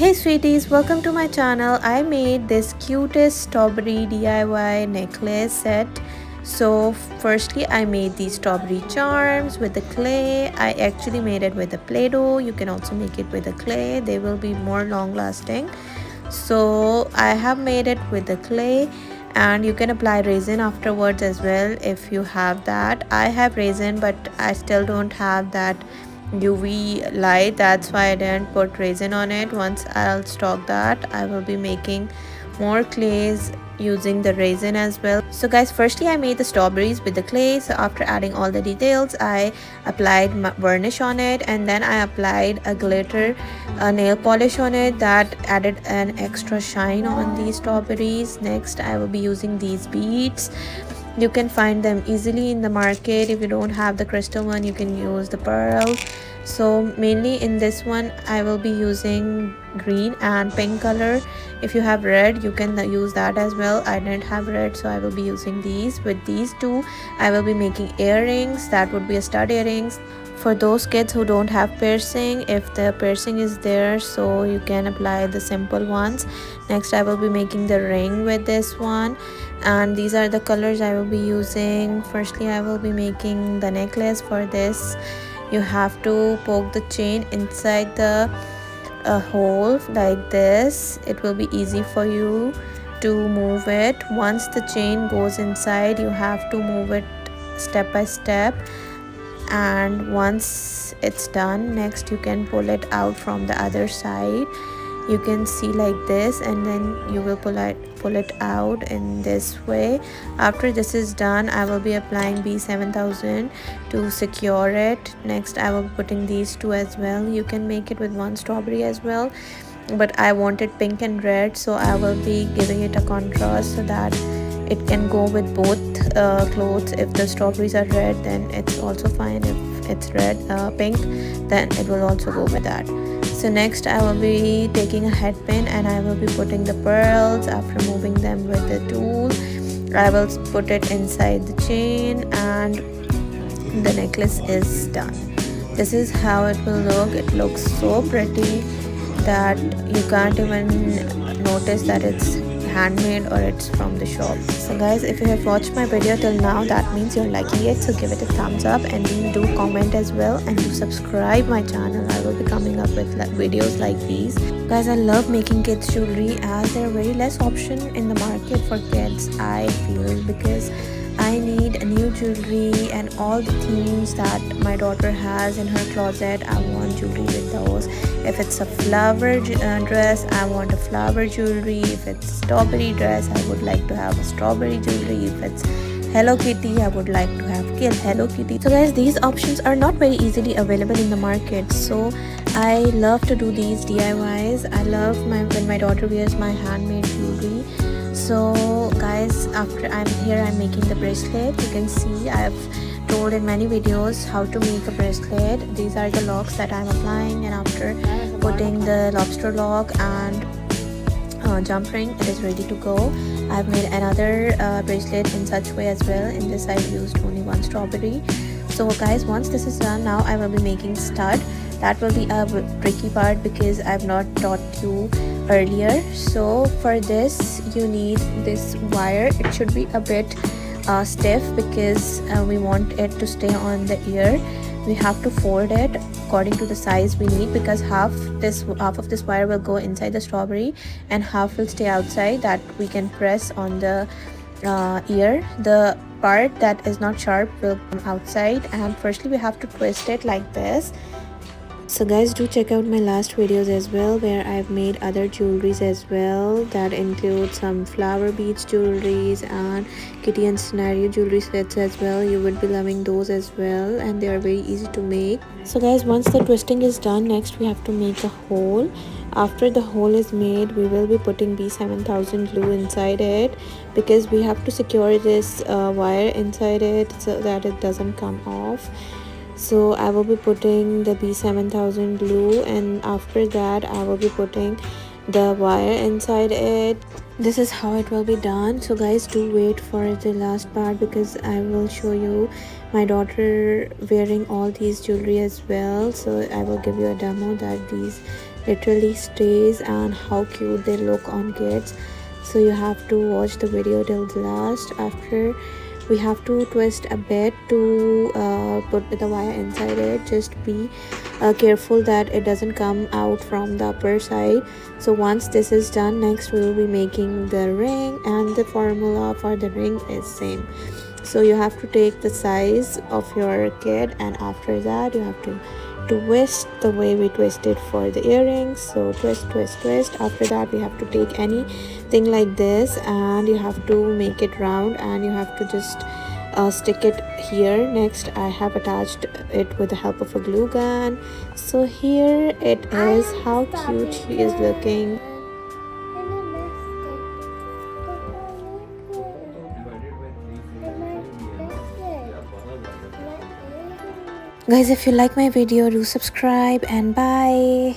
Hey sweeties, welcome to my channel. I made this cutest strawberry DIY necklace set. So firstly I made these strawberry charms with the clay. I actually made it with the Play-Doh. You can also make it with the clay. They will be more long lasting. So I have made it with the clay, and you can apply resin afterwards as well if you have that. I have resin, but I still don't have that UV light. That's why I didn't put resin on it. Once I'll stock that, I will be making more clays using the resin as well. So guys, firstly I made the strawberries with the clay. So after adding all the details, I applied varnish on it, and then I applied a glitter nail polish on it that added an extra shine on these strawberries. Next I will be using these beads. You can find them easily in the market. If you don't have the crystal one, you can use the pearl. So mainly in this one I will be using green and pink color. If you have red, you can use that as well. I didn't have red, so I will be using these. With these two I will be making earrings. That would be a stud earrings for those kids who don't have piercing. If the piercing is there, so you can apply the simple ones. Next I will be making the ring with this one, and these are the colors I will be using. Firstly I will be making the necklace. For this you have to poke the chain inside the hole like this. It will be easy for you to move it. Once the chain goes inside, you have to move it step by step, and once it's done, next you can pull it out from the other side. You can see like this, and then you will pull it out in this way. After this is done, I will be applying B7000 to secure it. Next I will be putting these two as well. You can make it with one strawberry as well, but I wanted pink and red, so I will be giving it a contrast so that it can go with both clothes. If the strawberries are red, then it's also fine. If it's pink, then it will also go with that. So next I will be taking a head pin, and I will be putting the pearls. After moving them with the tool, I will put it inside the chain, and the necklace is done. This is how it will look. It looks so pretty that you can't even notice that it's handmade or it's from the shop. So guys, if you have watched my video till now, that means you're liking it, so give it a thumbs up, and do comment as well, and do subscribe my channel. I will be coming up with videos like these. Guys, I love making kids jewelry, as there are very less option in the market for kids, I feel, because I need a new jewelry and all the themes that my daughter has in her closet. I want jewelry with those. If it's a flower dress, I want a flower jewelry. If it's strawberry dress, I would like to have a strawberry jewelry. If it's Hello Kitty, I would like to have Hello Kitty. So guys, these options are not very easily available in the market, so I love to do these DIYs. I love when my daughter wears my handmade jewelry. So guys, after I'm making the bracelet. You can see I've told in many videos how to make a bracelet. These are the locks that I'm applying, and after putting the lobster lock and jump ring, it is ready to go. I've made another bracelet in such way as well. In this I've used only one strawberry. So guys, once this is done, now I will be making stud. That will be a tricky part because I've not taught you earlier. So for this you need this wire. It should be a bit stiff because we want it to stay on the ear. We have to fold it according to the size we need, because half of this wire will go inside the strawberry and half will stay outside, that we can press on the ear. The part that is not sharp will come outside, and firstly we have to twist it like this. So guys, do check out my last videos as well, where I've made other jewelries as well that include some flower beads jewelries and kitty and scenario jewelry sets as well. You would be loving those as well, and they are very easy to make. So guys, once the twisting is done, next we have to make a hole. After the hole is made, we will be putting B7000 glue inside it, because we have to secure this wire inside it so that it doesn't come off. So I will be putting the B7000 glue, and after that I will be putting the wire inside it. This is how it will be done. So guys, do wait for the last part, because I will show you my daughter wearing all these jewelry as well. So I will give you a demo that these literally stays and how cute they look on kids. So you have to watch the video till the last. After, we have to twist a bit to put the wire inside it. Just be careful that it doesn't come out from the upper side. So once this is done, next we will be making the ring, and the formula for the ring is same. So you have to take the size of your kid, and after that you have to twist the way we twisted for the earrings. So twist, twist, twist. After that we have to take anything like this, and you have to make it round, and you have to just stick it here. Next, I have attached it with the help of a glue gun. So here it is, how cute she is looking. Guys, if you like my video, do subscribe, and bye.